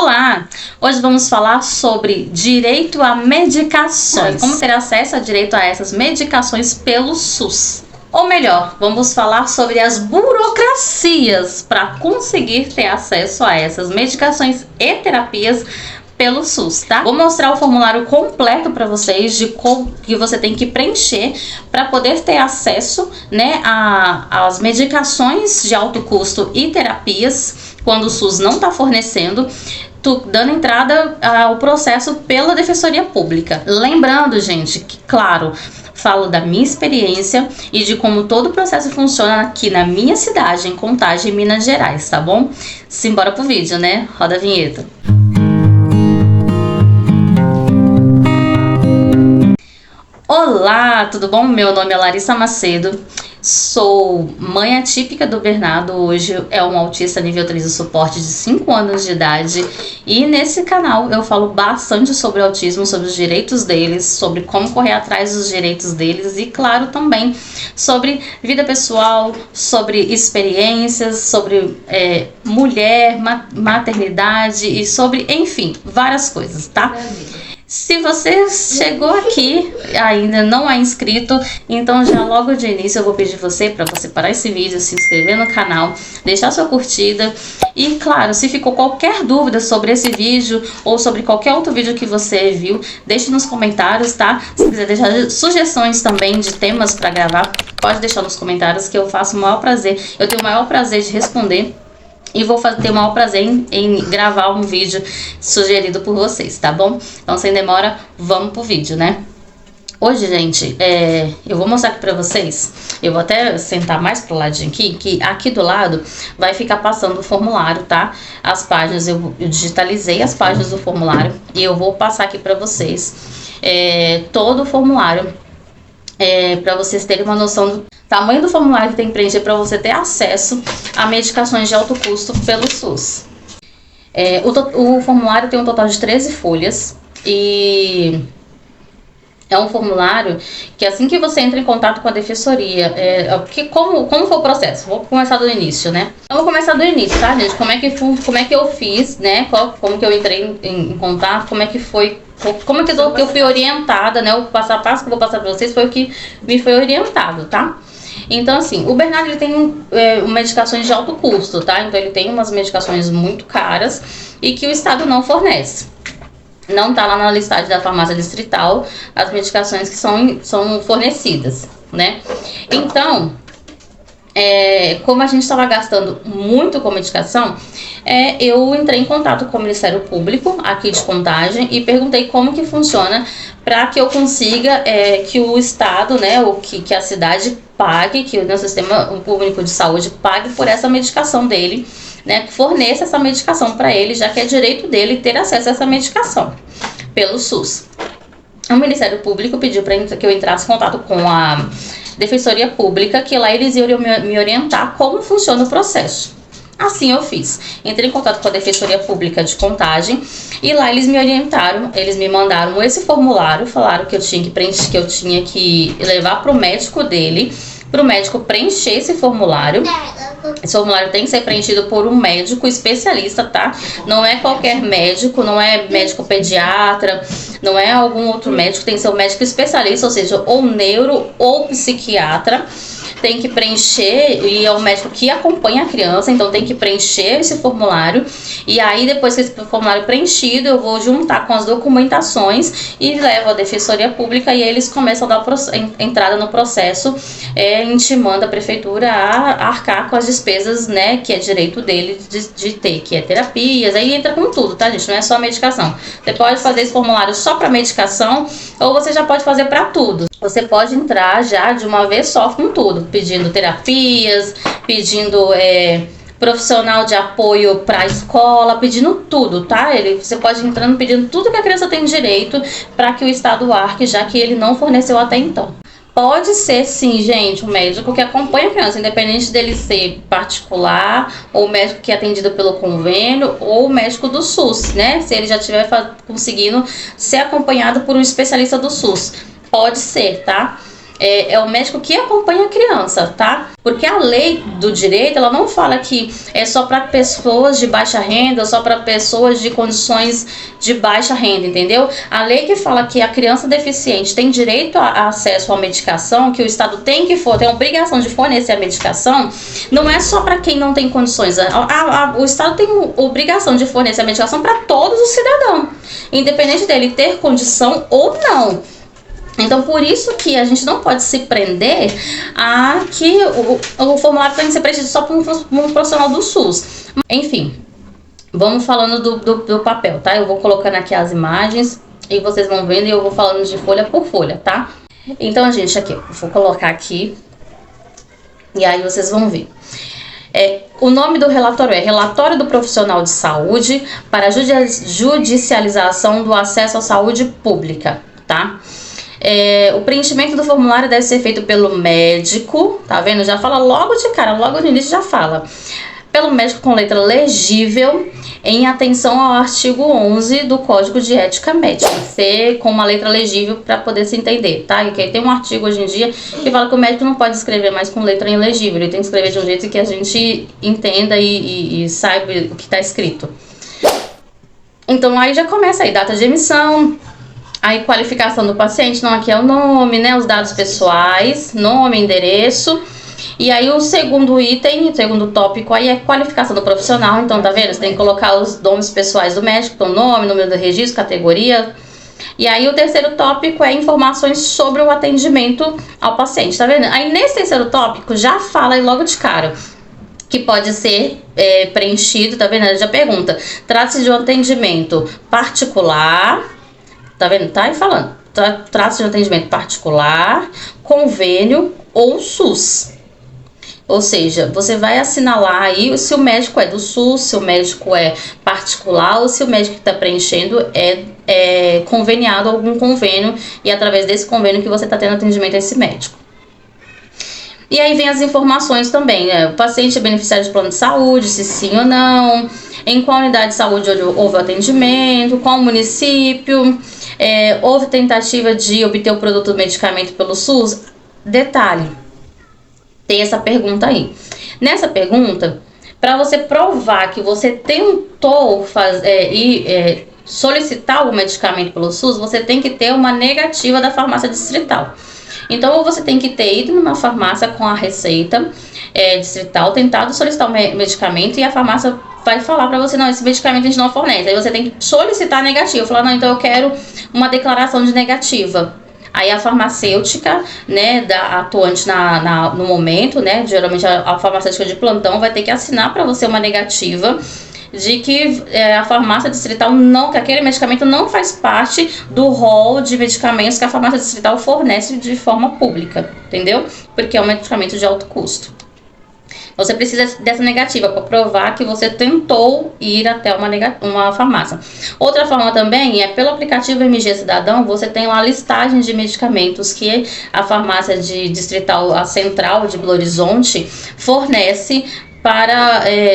Olá! Hoje vamos falar sobre direito a medicações. Como ter acesso a direito a essas medicações pelo SUS. Ou melhor, vamos falar sobre as burocracias para conseguir ter acesso a essas medicações e terapias pelo SUS, tá? Vou mostrar o formulário completo para vocês de como que você tem que preencher para poder ter acesso, né, às medicações de alto custo e terapias quando o SUS não está fornecendo, dando entrada ao processo pela Defensoria Pública. Lembrando, gente, que claro, falo da minha experiência e de como todo o processo funciona aqui na minha cidade, em Contagem, Minas Gerais, tá bom? Simbora pro vídeo, né? Roda a vinheta. Olá, tudo bom? Meu nome é Larissa Macedo, sou mãe atípica do Bernardo, hoje é um autista nível 3 de suporte de 5 anos de idade e nesse canal eu falo bastante sobre autismo, sobre os direitos deles, sobre como correr atrás dos direitos deles e claro também sobre vida pessoal, sobre experiências, sobre mulher, maternidade e sobre, enfim, várias coisas, tá? Se você chegou aqui ainda não é inscrito, então já logo de início eu vou pedir para você parar esse vídeo, se inscrever no canal, deixar sua curtida e claro, se ficou qualquer dúvida sobre esse vídeo ou sobre qualquer outro vídeo que você viu, deixe nos comentários, tá? Se quiser deixar sugestões também de temas para gravar, pode deixar nos comentários que eu faço o maior prazer, eu tenho o maior prazer de responder. E vou ter o maior prazer em gravar um vídeo sugerido por vocês, tá bom? Então, sem demora, vamos pro vídeo, né? Hoje, gente, eu vou mostrar aqui pra vocês. Eu vou até sentar mais pro ladinho aqui, que aqui do lado vai ficar passando o formulário, tá? As páginas, eu digitalizei as páginas do formulário e eu vou passar aqui pra vocês todo o formulário, pra vocês terem uma noção do tamanho do formulário que tem que preencher para você ter acesso a medicações de alto custo pelo SUS. O formulário tem um total de 13 folhas e é um formulário que assim que você entra em contato com a defensoria, como foi o processo? Vou começar do início, né? Então, vou começar do início, tá, gente? Como é que eu fiz, né? Como que eu entrei em contato, como é que foi, como é que eu fui orientada, né? O passo a passo que eu vou passar para vocês foi o que me foi orientado, tá? Então, assim, o Bernardo ele tem medicações de alto custo, tá? Então, ele tem umas medicações muito caras e que o Estado não fornece. Não tá lá na listagem da farmácia distrital as medicações que são fornecidas, né? Então, como a gente estava gastando muito com medicação, eu entrei em contato com o Ministério Público aqui de Contagem e perguntei como que funciona para que eu consiga que o Estado, né, ou que a cidade pague, que o Sistema Público de Saúde pague por essa medicação dele, né, que forneça essa medicação para ele, já que é direito dele ter acesso a essa medicação pelo SUS. O Ministério Público pediu para que eu entrasse em contato com a Defensoria Pública, que lá eles iam me orientar como funciona o processo. Assim eu fiz. Entrei em contato com a Defensoria Pública de Contagem e lá eles me orientaram, eles me mandaram esse formulário, falaram que eu tinha que preencher, que eu tinha que levar para o médico dele, para o médico preencher esse formulário. Esse formulário tem que ser preenchido por um médico especialista, tá? Não é qualquer médico, não é médico pediatra, não é algum outro médico, tem que ser um médico especialista, ou seja, ou neuro ou psiquiatra. Tem que preencher, e é o médico que acompanha a criança, então tem que preencher esse formulário. E aí, depois que esse formulário preenchido, eu vou juntar com as documentações e levo à Defensoria Pública e eles começam a dar entrada no processo, intimando a prefeitura a arcar com as despesas, né, que é direito dele de ter, que é terapias, aí entra com tudo, tá, gente? Não é só medicação. Você pode fazer esse formulário só para medicação ou você já pode fazer para tudo. Você pode entrar já de uma vez só com tudo, pedindo terapias, pedindo profissional de apoio para a escola, pedindo tudo, tá? Você pode ir entrando pedindo tudo que a criança tem direito para que o Estado arque, já que ele não forneceu até então. Pode ser sim, gente, um médico que acompanha a criança, independente dele ser particular, ou médico que é atendido pelo convênio, ou médico do SUS, né? Se ele já estiver conseguindo ser acompanhado por um especialista do SUS. Pode ser, tá? é o médico que acompanha a criança, tá? Porque a lei do direito, ela não fala que é só para pessoas de baixa renda, só para pessoas de condições de baixa renda, entendeu? A lei que fala que a criança deficiente tem direito a acesso à medicação, que o Estado tem a obrigação de fornecer a medicação, não é só para quem não tem condições. O Estado tem obrigação de fornecer a medicação para todos os cidadãos, independente dele ter condição ou não. Então, por isso que a gente não pode se prender a que o formulário tem que ser preenchido só por um profissional do SUS. Enfim, vamos falando do papel, tá? Eu vou colocando aqui as imagens e vocês vão vendo e eu vou falando de folha por folha, tá? Então, gente, aqui, eu vou colocar aqui e aí vocês vão ver. O nome do relatório é Relatório do Profissional de Saúde para a Judicialização do Acesso à Saúde Pública, tá? O preenchimento do formulário deve ser feito pelo médico, tá vendo? Já fala logo de cara, logo no início já fala. Pelo médico com letra legível, em atenção ao artigo 11 do Código de Ética Médica. Ser com uma letra legível para poder se entender, tá? E que tem um artigo hoje em dia que fala que o médico não pode escrever mais com letra ilegível, ele tem que escrever de um jeito que a gente entenda e saiba o que está escrito. Então aí já começa aí, data de emissão. Aí, qualificação do paciente, não, aqui é o nome, né, os dados pessoais, nome, endereço. E aí, o segundo item, o segundo tópico aí é qualificação do profissional. Então, tá vendo? Você tem que colocar os nomes pessoais do médico, então nome, número do registro, categoria. E aí, o terceiro tópico é informações sobre o atendimento ao paciente, tá vendo? Aí, nesse terceiro tópico, já fala aí logo de cara que pode ser preenchido, tá vendo? Ele já pergunta, trata-se de um atendimento particular. Tá vendo? Tá aí falando. Trata-se de um atendimento particular, convênio ou SUS. Ou seja, você vai assinalar aí se o médico é do SUS, se o médico é particular ou se o médico que está preenchendo é conveniado a algum convênio e através desse convênio que você está tendo atendimento a esse médico. E aí vem as informações também, né? O paciente é beneficiário de plano de saúde, se sim ou não, em qual unidade de saúde houve o atendimento, qual município, houve tentativa de obter o produto do medicamento pelo SUS. Detalhe, tem essa pergunta aí. Nessa pergunta, para você provar que você tentou solicitar o medicamento pelo SUS, você tem que ter uma negativa da farmácia distrital. Então, ou você tem que ter ido numa farmácia com a receita distrital, tentado solicitar o medicamento e a farmácia vai falar para você, não, esse medicamento a gente não fornece. Aí você tem que solicitar negativa, falar, não, então eu quero uma declaração de negativa. Aí a farmacêutica, né, atuante no momento, né, geralmente a farmacêutica de plantão vai ter que assinar para você uma negativa de que a farmácia distrital que aquele medicamento não faz parte do rol de medicamentos que a farmácia distrital fornece de forma pública, entendeu? Porque é um medicamento de alto custo. Você precisa dessa negativa para provar que você tentou ir até uma farmácia. Outra forma também é pelo aplicativo MG Cidadão, você tem lá a listagem de medicamentos que a farmácia distrital, a central de Belo Horizonte, fornece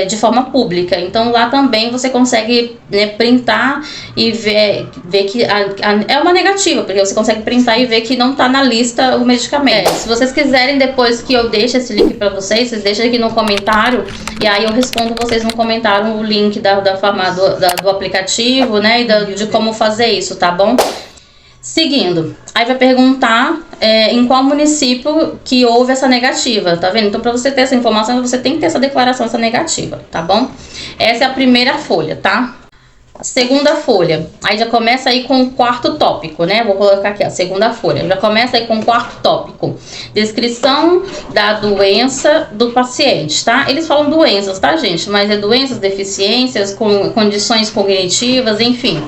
de forma pública. Então lá também você consegue, né, printar e ver que é uma negativa, porque você consegue printar e ver que não está na lista o medicamento. Se vocês quiserem depois que eu deixe esse link para vocês deixem aqui no comentário e aí eu respondo vocês no comentário o link da farmácia do aplicativo, né, e de como fazer isso, tá bom? Seguindo, aí vai perguntar em qual município que houve essa negativa, tá vendo? Então, para você ter essa informação, você tem que ter essa declaração, essa negativa, tá bom? Essa é a primeira folha, tá? A segunda folha, aí já começa aí com o quarto tópico, né? Vou colocar aqui a segunda folha, já começa aí com o quarto tópico. Descrição da doença do paciente, tá? Eles falam doenças, tá, gente? Mas é doenças, deficiências, condições cognitivas, enfim.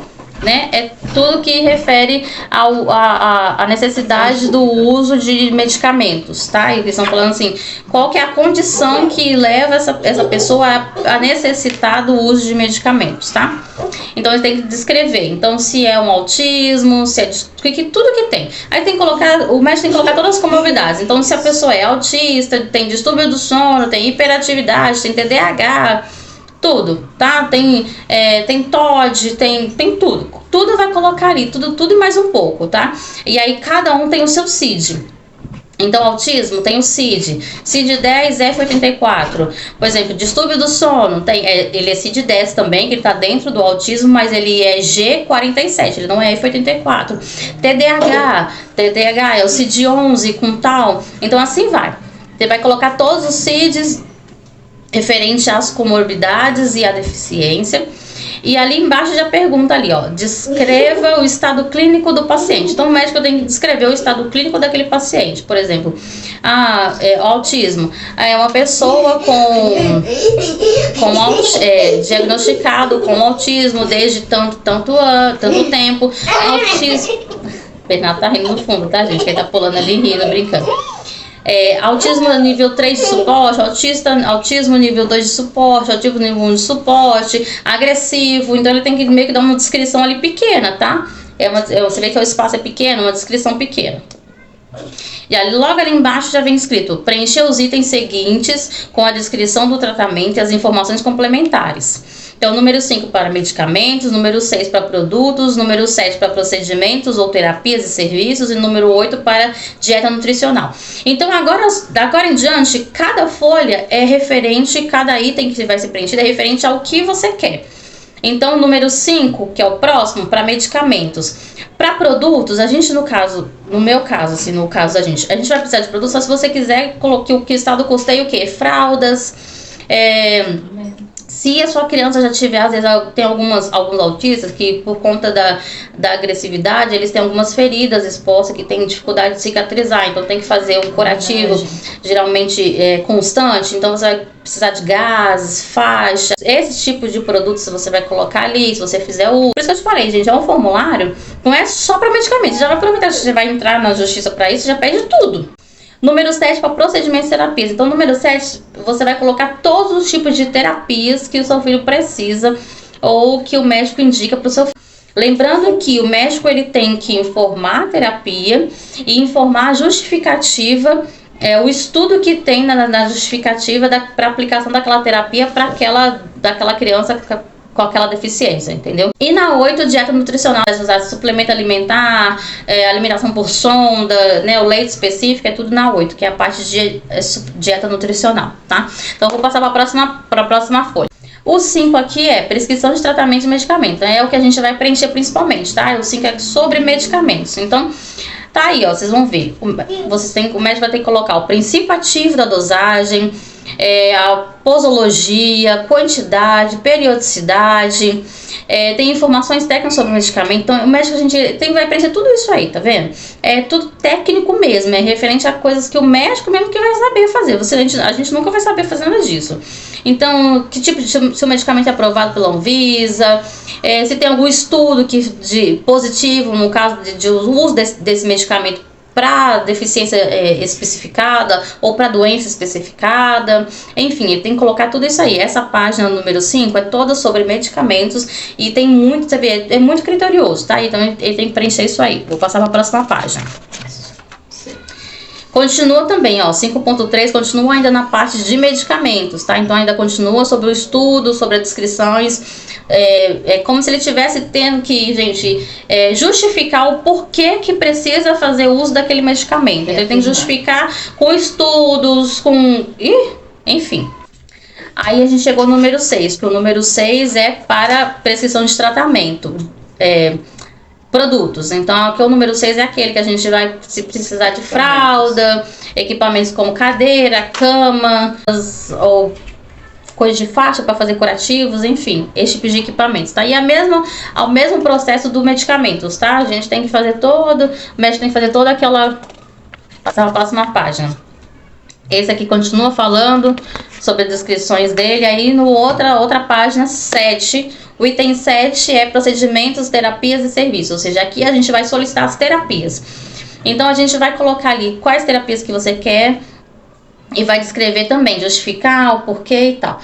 Né? É tudo que refere à necessidade do uso de medicamentos, tá? E eles estão falando assim, qual que é a condição que leva essa pessoa a necessitar do uso de medicamentos, tá? Então eles têm que descrever, então se é um autismo, se é tudo que tem. Aí tem que colocar, o médico tem que colocar todas as comorbidades. Então se a pessoa é autista, tem distúrbio do sono, tem hiperatividade, tem TDAH, tudo, tá? Tem TOD, tem tudo. Tudo vai colocar ali, tudo e mais um pouco, tá? E aí cada um tem o seu CID. Então, autismo tem o CID, CID-10, F84. Por exemplo, distúrbio do sono, ele é CID-10 também, que ele está dentro do autismo, mas ele é G47, ele não é F84. TDAH é o CID-11 com tal. Então, assim vai. Você vai colocar todos os CIDs referente às comorbidades e à deficiência. E ali embaixo já pergunta ali, ó, descreva o estado clínico do paciente. Então o médico tem que descrever o estado clínico daquele paciente. Por exemplo, autismo. É uma pessoa diagnosticado com autismo desde tanto tempo. Autismo. Bernardo tá rindo no fundo, tá, gente? Ele tá pulando ali, rindo, brincando. Autismo nível 3 de suporte, autismo nível 2 de suporte, autismo nível 1 de suporte, agressivo. Então ele tem que meio que dar uma descrição ali pequena, tá? Você vê que o espaço é pequeno, uma descrição pequena. E ali, logo ali embaixo já vem escrito: preencher os itens seguintes com a descrição do tratamento e as informações complementares. Então, número 5 para medicamentos, número 6 para produtos, número 7 para procedimentos ou terapias e serviços e número 8 para dieta nutricional. Então, agora em diante, cada folha é referente, cada item que vai ser preenchido é referente ao que você quer. Então, número 5, que é o próximo, para medicamentos. Para produtos, a gente, no meu caso, assim, no caso a gente vai precisar de produtos, só se você quiser colocar o que está do custeio, o quê? Fraldas, se a sua criança já tiver, às vezes tem alguns autistas que por conta da agressividade, eles têm algumas feridas expostas que têm dificuldade de cicatrizar, então tem que fazer um curativo, geralmente constante, então você vai precisar de gases, faixas, esse tipo de produtos você vai colocar ali, se você fizer uso. Por isso que eu te falei, gente, é um formulário, não é só para medicamentos, já vai aproveitar que você vai entrar na justiça para isso, já pede tudo. Número 7 para procedimentos e terapias. Então, número 7, você vai colocar todos os tipos de terapias que o seu filho precisa ou que o médico indica para o seu filho. Lembrando que o médico ele tem que informar a terapia e informar a justificativa, o estudo que tem na justificativa para aplicação daquela terapia para daquela criança com aquela deficiência, entendeu? E na 8, dieta nutricional, usar suplemento alimentar, alimentação por sonda, né, o leite específico, é tudo na 8, que é a parte de dieta nutricional, tá? Então, vou passar para a próxima folha. O 5 aqui é prescrição de tratamento de medicamento, é o que a gente vai preencher principalmente, tá? O 5 é sobre medicamentos, então... Tá aí, ó, vocês vão ver. O médico vai ter que colocar o princípio ativo da dosagem, a posologia, quantidade, periodicidade, tem informações técnicas sobre o medicamento. Então, o médico vai preencher tudo isso aí, tá vendo? É tudo técnico mesmo, é referente a coisas que o médico mesmo que vai saber fazer. A gente nunca vai saber fazer nada disso. Então, que tipo se o medicamento é aprovado pela Anvisa, se tem algum estudo positivo no caso de uso desse medicamento para deficiência especificada ou para doença especificada, enfim, ele tem que colocar tudo isso aí. Essa página número 5 é toda sobre medicamentos e tem muito, você vê, é muito criterioso, tá? Então ele tem que preencher isso aí. Vou passar para a próxima página. Continua também, ó, 5.3 continua ainda na parte de medicamentos, tá? Então ainda continua sobre o estudo, sobre as descrições. É como se ele estivesse tendo que, gente, justificar o porquê que precisa fazer uso daquele medicamento. Então, ele tem que justificar com estudos, enfim. Aí a gente chegou no número 6, que o número 6 é para prescrição de tratamento. Produtos. Então, aqui o número 6 é aquele que a gente vai se precisar de fralda, equipamentos como cadeira, cama, ou coisa de faixa para fazer curativos, enfim, esse tipo de equipamentos, tá? E ao mesmo processo do medicamentos, tá? A gente tem que fazer o médico tem que fazer toda aquela... Passar para a próxima página. Esse aqui continua falando sobre as descrições dele, aí no outra página 7, o item 7 é procedimentos, terapias e serviços, ou seja, aqui a gente vai solicitar as terapias. Então a gente vai colocar ali quais terapias que você quer e vai descrever também, justificar o porquê e tal.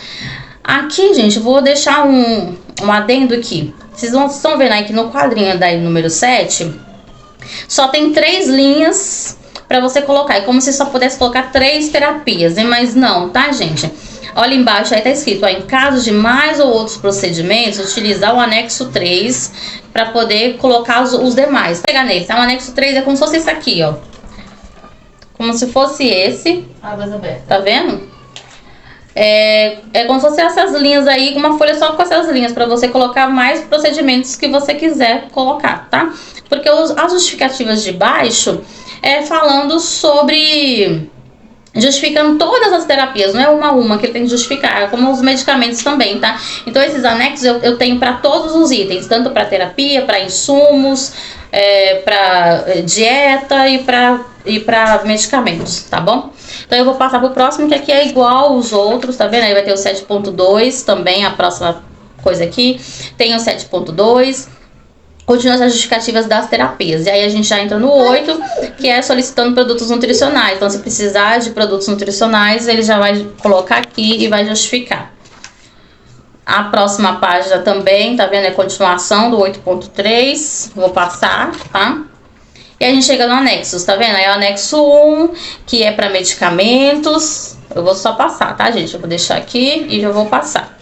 Aqui, gente, vou deixar um adendo aqui. Vocês estão vendo aí que no quadrinho daí número 7, só tem 3 linhas para você colocar. É como se só pudesse colocar 3 terapias, mas não, tá, gente? Olha embaixo, aí tá escrito, ó, em caso de mais ou outros procedimentos, utilizar o anexo 3 para poder colocar os demais. Vou pegar nele, tá? O anexo 3 é como se fosse esse aqui, ó. como se fosse esse. Abas abertas. Tá vendo? É como se fosse essas linhas aí, uma folha só com essas linhas, para você colocar mais procedimentos que você quiser colocar, tá? Porque as justificativas de baixo falando sobre... justificando todas as terapias, não é uma a uma que ele tem que justificar, como os medicamentos também, tá? Então esses anexos eu tenho para todos os itens, tanto para terapia, para insumos, para dieta e para medicamentos, tá bom? Então eu vou passar pro próximo, que aqui é igual os outros, tá vendo? Aí vai ter o 7.2 também, a próxima coisa aqui. Tem o 7.2, continua as justificativas das terapias. E aí a gente já entra no 8, que é solicitando produtos nutricionais. Então se precisar de produtos nutricionais, ele já vai colocar aqui e vai justificar. A próxima página também, tá vendo? É continuação do 8.3, vou passar, tá? E a gente chega no anexos, tá vendo? Aí o anexo 1, que é para medicamentos. Eu vou só passar, tá, gente? Eu vou deixar aqui e já vou passar.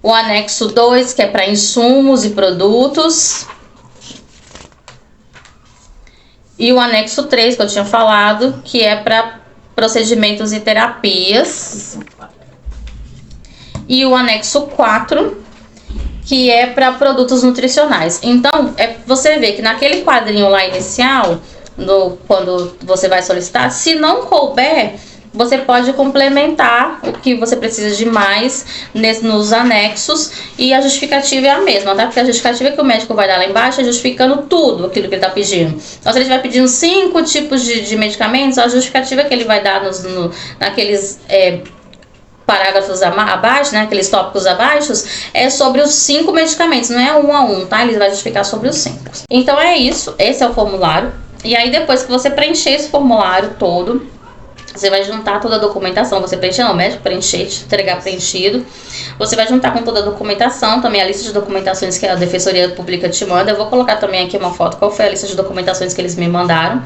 O anexo 2, que é para insumos e produtos. E o anexo 3, que eu tinha falado, que é para procedimentos e terapias. E o anexo 4, que é para produtos nutricionais. Então, você vê que naquele quadrinho lá inicial, quando você vai solicitar, se não couber, você pode complementar o que você precisa de mais nos anexos, e a justificativa é a mesma, tá? Porque a justificativa que o médico vai dar lá embaixo é justificando tudo aquilo que ele tá pedindo. Então, se ele estiver pedindo 5 tipos de medicamentos, a justificativa que ele vai dar naqueles parágrafos abaixo, né, aqueles tópicos abaixo, é sobre os 5 medicamentos, não é um a um, tá? Ele vai justificar sobre os 5. Então é isso, esse é o formulário. E aí depois que você preencher esse formulário todo, você vai juntar toda a documentação, você preencher, não, o médico preencher, te entregar preenchido. Você vai juntar com toda a documentação, também a lista de documentações que a Defensoria Pública te manda. Eu vou colocar também aqui uma foto, qual foi a lista de documentações que eles me mandaram.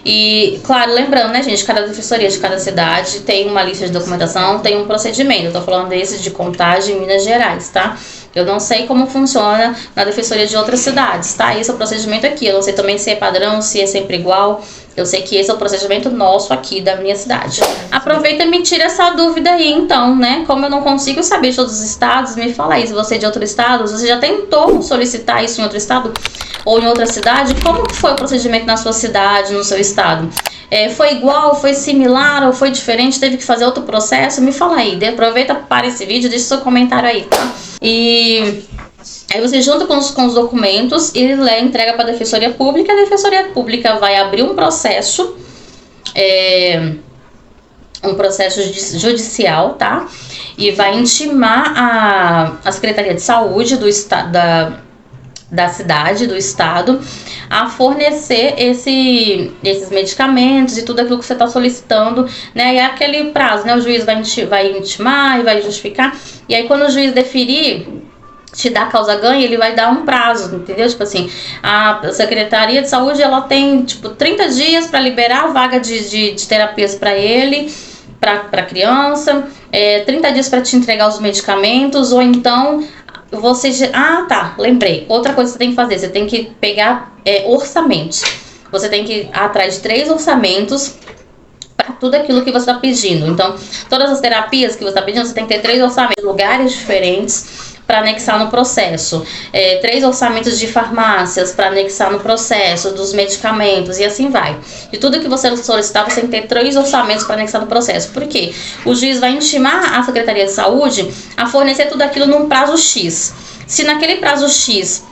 E, claro, lembrando, né, gente, cada defensoria de cada cidade tem uma lista de documentação, tem um procedimento. Eu tô falando desse de Contagem, Minas Gerais, tá? Eu não sei como funciona na defensoria de outras cidades, tá? Esse é o procedimento aqui. Eu não sei também se é padrão, se é sempre igual. Eu sei que esse é o procedimento nosso aqui da minha cidade. Aproveita e me tira essa dúvida aí, então, né? Como eu não consigo saber de todos os estados, me fala aí. Se você é de outro estado, você já tentou solicitar isso em outro estado ou em outra cidade? Como que foi o procedimento na sua cidade, no seu estado? Foi igual, foi similar ou foi diferente? Teve que fazer outro processo? Me fala aí. Aproveita para esse vídeo, deixa seu comentário aí, tá? E aí você junta com os documentos e entrega para a Defensoria Pública. A Defensoria Pública vai abrir um processo, judicial, tá? E vai intimar a Secretaria de Saúde da cidade, do estado, a fornecer esses medicamentos e tudo aquilo que você está solicitando, né? E é aquele prazo, né? O juiz vai intimar e vai justificar. E aí, quando o juiz deferir, te dá causa ganha, ele vai dar um prazo, entendeu? Tipo assim, a Secretaria de Saúde, ela tem, 30 dias para liberar a vaga de terapias para ele, para criança, 30 dias para te entregar os medicamentos, ou então você... Ah, tá, lembrei. Outra coisa que você tem que fazer, você tem que pegar orçamentos. Você tem que ir atrás de 3 orçamentos para tudo aquilo que você está pedindo. Então, todas as terapias que você está pedindo, você tem que ter 3 orçamentos, lugares diferentes, para anexar no processo, 3 orçamentos de farmácias para anexar no processo, dos medicamentos e assim vai. De tudo que você solicitar, você tem que ter 3 orçamentos para anexar no processo. Por quê? O juiz vai intimar a Secretaria de Saúde a fornecer tudo aquilo num prazo X. Se naquele prazo X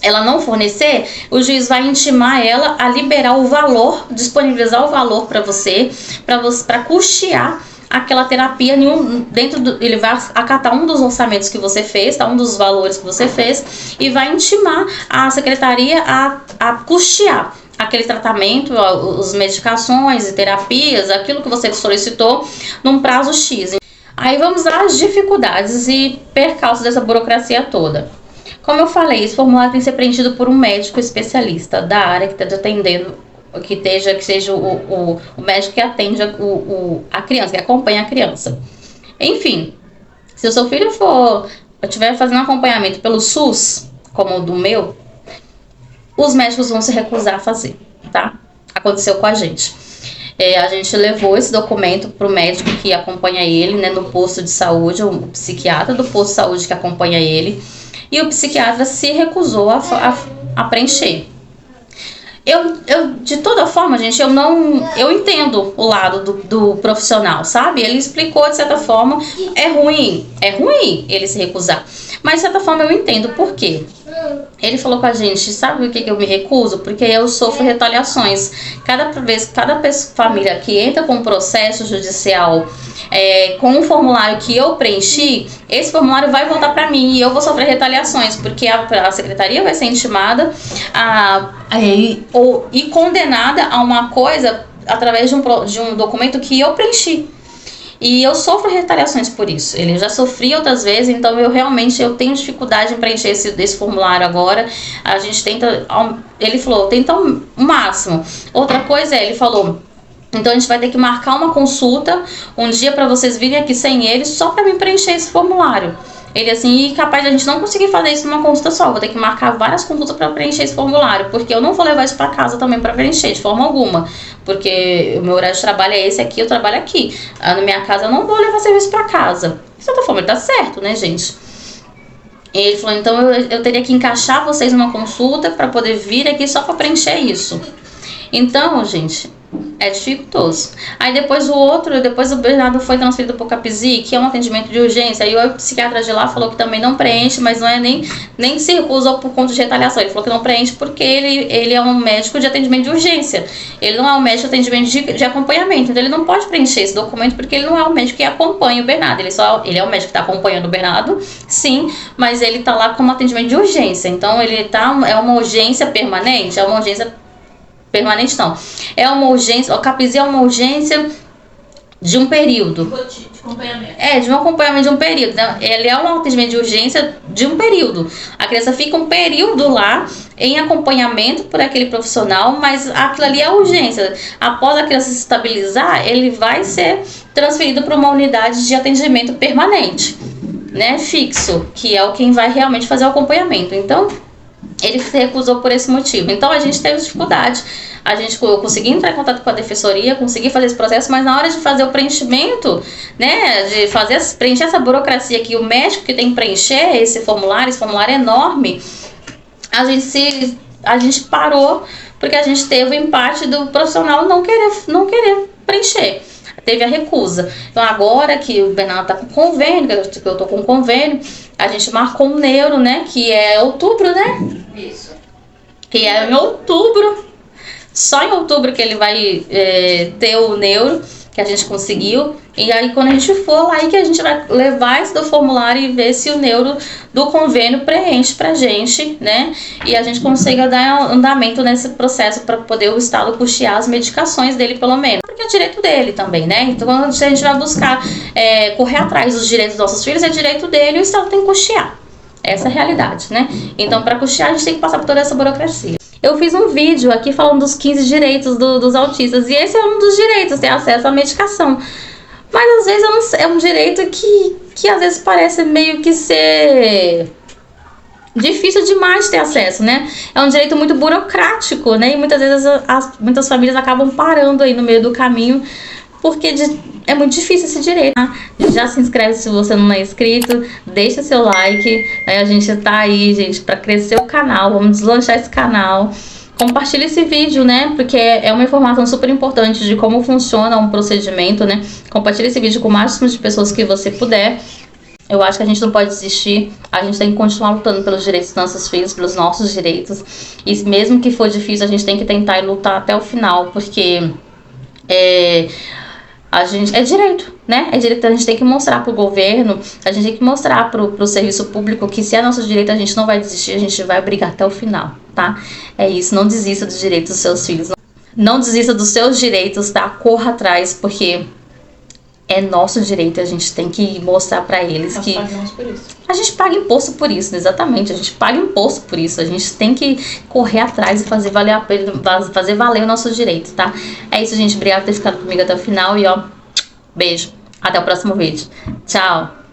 ela não fornecer, o juiz vai intimar ela a liberar o valor, disponibilizar o valor para você, para custear aquela terapia ele vai acatar um dos orçamentos que você fez, tá? Um dos valores que você fez, e vai intimar a secretaria a custear aquele tratamento, as medicações e terapias, aquilo que você solicitou num prazo X. Aí vamos às dificuldades e percalços dessa burocracia toda. Como eu falei, esse formulário tem que ser preenchido por um médico especialista da área que está atendendo, que seja o médico que atende a criança, que acompanha a criança. Enfim, se o seu filho estiver fazendo acompanhamento pelo SUS, como o do meu, os médicos vão se recusar a fazer, tá? Aconteceu com a gente. A gente levou esse documento para o médico que acompanha ele, né, no posto de saúde, o psiquiatra do posto de saúde que acompanha ele, e o psiquiatra se recusou a preencher. Eu, de toda forma, gente, eu entendo o lado do profissional, sabe? Ele explicou de certa forma, é ruim ele se recusar. Mas de certa forma eu entendo por quê. Ele falou com a gente, sabe o que eu me recuso? Porque eu sofro retaliações. Cada família que entra com um processo judicial, com um formulário que eu preenchi, esse formulário vai voltar para mim e eu vou sofrer retaliações, porque a secretaria vai ser intimada e condenada a uma coisa através de um documento que eu preenchi. E eu sofro retaliações por isso. Ele já sofri outras vezes, então eu tenho dificuldade em preencher esse formulário agora. A gente tenta, ele falou, tenta o máximo. Outra coisa ele falou, então a gente vai ter que marcar uma consulta um dia para vocês virem aqui sem ele, só para mim preencher esse formulário. Ele assim, e capaz de a gente não conseguir fazer isso numa consulta só, vou ter que marcar várias consultas para preencher esse formulário, porque eu não vou levar isso para casa também para preencher de forma alguma, porque o meu horário de trabalho é esse aqui, eu trabalho aqui. Na minha casa eu não vou levar serviço para casa. De certa forma ele tá certo, né, gente? Ele falou, então eu teria que encaixar vocês numa consulta para poder vir aqui só para preencher isso. Então, gente, é dificultoso. Aí depois o Bernardo foi transferido para o Capisi, que é um atendimento de urgência. Aí o psiquiatra de lá falou que também não preenche, mas não é nem se recusou por conta de retaliação. Ele falou que não preenche porque ele é um médico de atendimento de urgência. Ele não é um médico de atendimento de acompanhamento. Então ele não pode preencher esse documento porque ele não é o médico que acompanha o Bernardo. Ele é o médico que está acompanhando o Bernardo, sim, mas ele está lá como atendimento de urgência. Então é uma urgência permanente, é uma urgência permanente não. É uma urgência, o Capisi é uma urgência de um período. De acompanhamento. De um acompanhamento de um período. Ele é um atendimento de urgência de um período. A criança fica um período lá em acompanhamento por aquele profissional, mas aquilo ali é urgência. Após a criança se estabilizar, ele vai ser transferido para uma unidade de atendimento permanente, né, fixo, que é o quem vai realmente fazer o acompanhamento. Então, ele se recusou por esse motivo. Então a gente teve dificuldade. Eu consegui entrar em contato com a defensoria, consegui fazer esse processo, mas na hora de fazer o preenchimento, né, de preencher essa burocracia que o médico que tem que preencher esse formulário é enorme, a gente parou porque a gente teve o empate do profissional não querer preencher. Teve a recusa. Então agora que o Bernardo tá com convênio, que eu tô com convênio, a gente marcou um neuro, né, que é outubro, né? Isso. Que é em outubro. Só em outubro que ele vai ter o neuro, que a gente conseguiu. E aí quando a gente for lá, aí que a gente vai levar esse do formulário e ver se o neuro do convênio preenche pra gente, né? E a gente consiga dar andamento nesse processo para poder o Estado custear as medicações dele, pelo menos. Porque é direito dele também, né? Então quando a gente vai buscar correr atrás dos direitos dos nossos filhos, é direito dele e o Estado tem que custear. Essa é a realidade, né? Então para custear a gente tem que passar por toda essa burocracia. Eu fiz um vídeo aqui falando dos 15 direitos dos autistas, e esse é um dos direitos, ter acesso à medicação. Mas às vezes é um direito que às vezes parece meio que ser difícil demais de ter acesso, né? É um direito muito burocrático, né? E muitas vezes muitas famílias acabam parando aí no meio do caminho, porque é muito difícil esse direito, tá? Já se inscreve se você não é inscrito, deixa seu like, né? A gente tá aí, gente, para crescer o canal, vamos deslanchar esse canal. Compartilhe esse vídeo, né? Porque é uma informação super importante de como funciona um procedimento, né? Compartilhe esse vídeo com o máximo de pessoas que você puder. Eu acho que a gente não pode desistir, a gente tem que continuar lutando pelos direitos dos nossos filhos, pelos nossos direitos. E mesmo que for difícil, a gente tem que tentar e lutar até o final, porque é direito, né? É direito, a gente tem que mostrar pro governo, a gente tem que mostrar pro serviço público que se é nosso direito, a gente não vai desistir, a gente vai brigar até o final, tá? É isso, não desista dos direitos dos seus filhos, não desista dos seus direitos, tá? Corra atrás, porque é nosso direito, a gente tem que mostrar pra eles que por isso. A gente paga imposto por isso, exatamente, a gente paga imposto por isso, a gente tem que correr atrás e fazer valer o nosso direito, tá? É isso, gente, obrigada por ter ficado comigo até o final e ó, beijo, até o próximo vídeo, tchau!